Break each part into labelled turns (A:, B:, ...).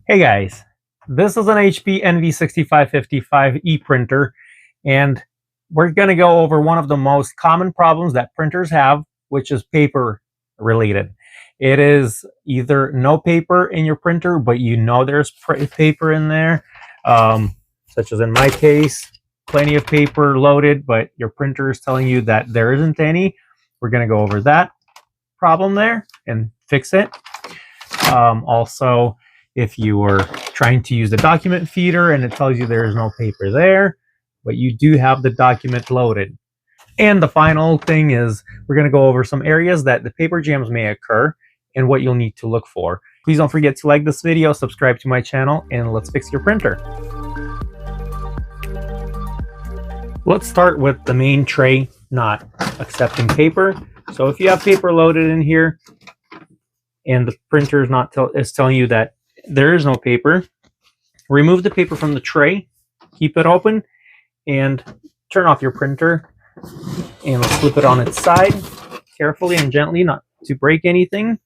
A: Hey guys, this is an HP NV6555 e-printer, and we're going to go over one of the most common problems that printers have, which is paper related. It is either no paper in your printer, but you know there's paper in there, such as in my case, plenty of paper loaded, but your printer is telling you that there isn't any. We're going to go over that problem there and fix it. Also, if you are trying to use the document feeder and it tells you there is no paper there, but you do have the document loaded. And the final thing is we're going to go over some areas that the paper jams may occur and what you'll need to look for. Please don't forget to like this video, subscribe to my channel, and let's fix your printer. Let's start with the main tray not accepting paper. So if you have paper loaded in here and the printer is telling you that there is no paper, remove the paper from the tray, keep it open, and turn off your printer. And let's flip it on its side carefully and gently, not to break anything.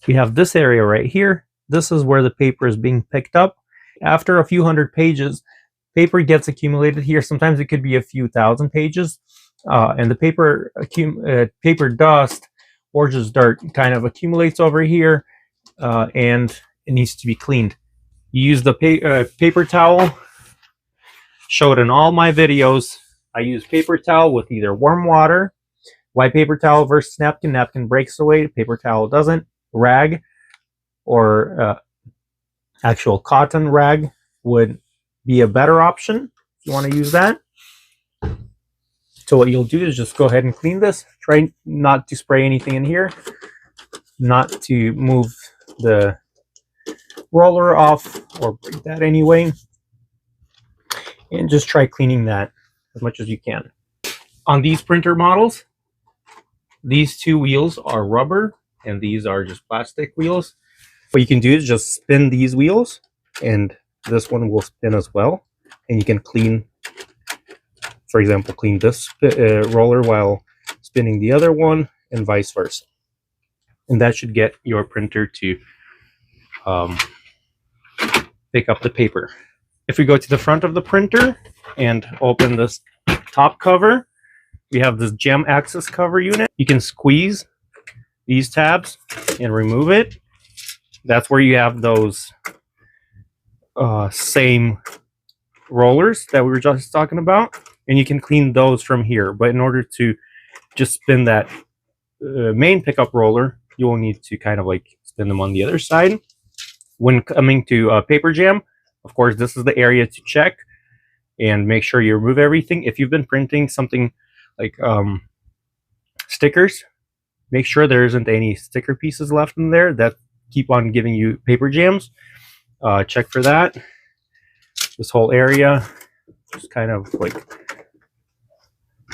A: We have this area right here. This is where the paper is being picked up. After a few hundred pages, paper gets accumulated here. Sometimes it could be a few thousand pages, and the paper dust or just dirt kind of accumulates over here. And it needs to be cleaned. You use the paper towel. Showed in all my videos. I use paper towel with either warm water, white paper towel versus napkin. Napkin breaks away, paper towel doesn't. Rag or actual cotton rag would be a better option if you want to use that. So what you'll do is just go ahead and clean this. Try not to spray anything in here, not to move the roller off or break that anyway, and just try cleaning that as much as you can. On these printer models, these two wheels are rubber and these are just plastic wheels. What you can do is just spin these wheels and this one will spin as well, and you can clean, for example, clean this roller while spinning the other one and vice versa. And that should get your printer to pick up the paper. If we go to the front of the printer and open this top cover, we have this jam access cover unit. You can squeeze these tabs and remove it. That's where you have those same rollers that we were just talking about, and you can clean those from here. But in order to just spin that main pickup roller, you will need to kind of like spin them on the other side. When coming to paper jam, of course, this is the area to check and make sure you remove everything. If you've been printing something like stickers, make sure there isn't any sticker pieces left in there that keep on giving you paper jams. Check for that. This whole area, just kind of like,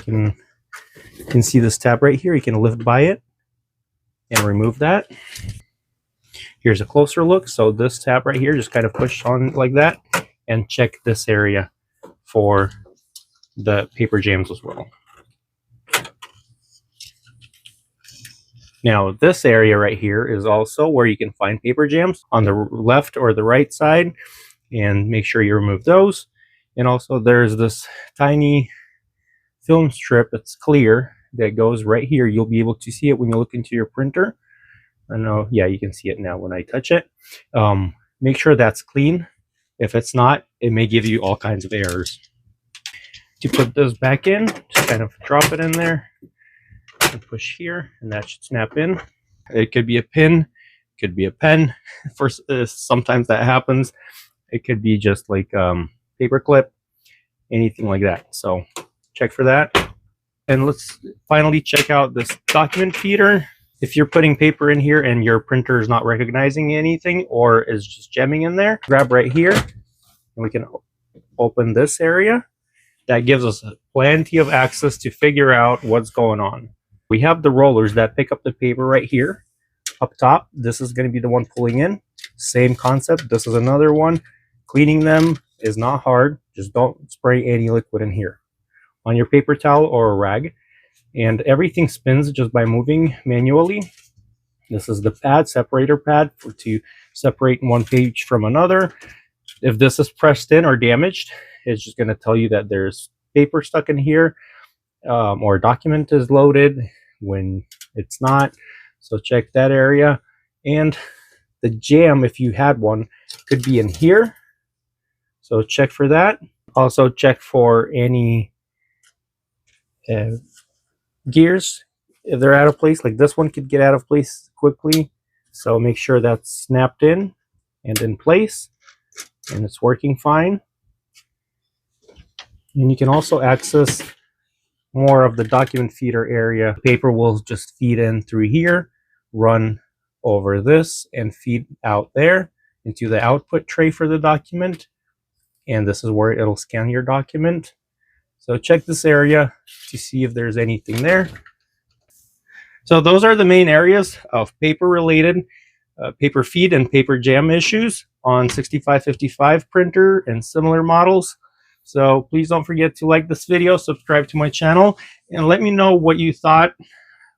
A: you can see this tab right here. You can lift by it and remove that. Here's a closer look. So this tab right here, just kind of push on like that and check this area for the paper jams as well. Now this area right here is also where you can find paper jams on the left or the right side, and make sure you remove those. And also there's this tiny film strip that's clear that goes right here. You'll be able to see it when you look into your printer. I know, yeah, you can see it now when I touch it. Make sure that's clean. If it's not, it may give you all kinds of errors. To put those back in, just kind of drop it in there and push here, and that should snap in. It could be a pin, it could be a pen. Sometimes that happens. It could be just like paper clip, anything like that. So check for that. And let's finally check out this document feeder. If you're putting paper in here and your printer is not recognizing anything or is just jamming in there, grab right here and we can open this area. That gives us plenty of access to figure out what's going on. We have the rollers that pick up the paper right here up top. This is going to be the one pulling in. Same concept. This is another one. Cleaning them is not hard. Just don't spray any liquid in here on your paper towel or a rag. And everything spins just by moving manually. This is the pad, separator pad, to separate one page from another. If this is pressed in or damaged, it's just going to tell you that there's paper stuck in here, or a document is loaded when it's not. So check that area. And the jam, if you had one, could be in here. So check for that. Also check for any gears. If they're out of place, like this one could get out of place quickly. So make sure that's snapped in and in place and it's working fine. And you can also access more of the document feeder area. Paper will just feed in through here, run over this, and feed out there into the output tray for the document. And this is where it'll scan your document. So check this area to see if there's anything there. So those are the main areas of paper-related paper feed and paper jam issues on 6555 printer and similar models. So please don't forget to like this video, subscribe to my channel, and let me know what you thought.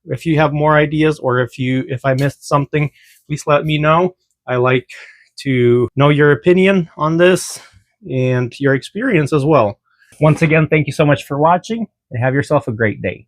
A: If you have more ideas, or if I missed something, please let me know. I like to know your opinion on this and your experience as well. Once again, thank you so much for watching, and have yourself a great day.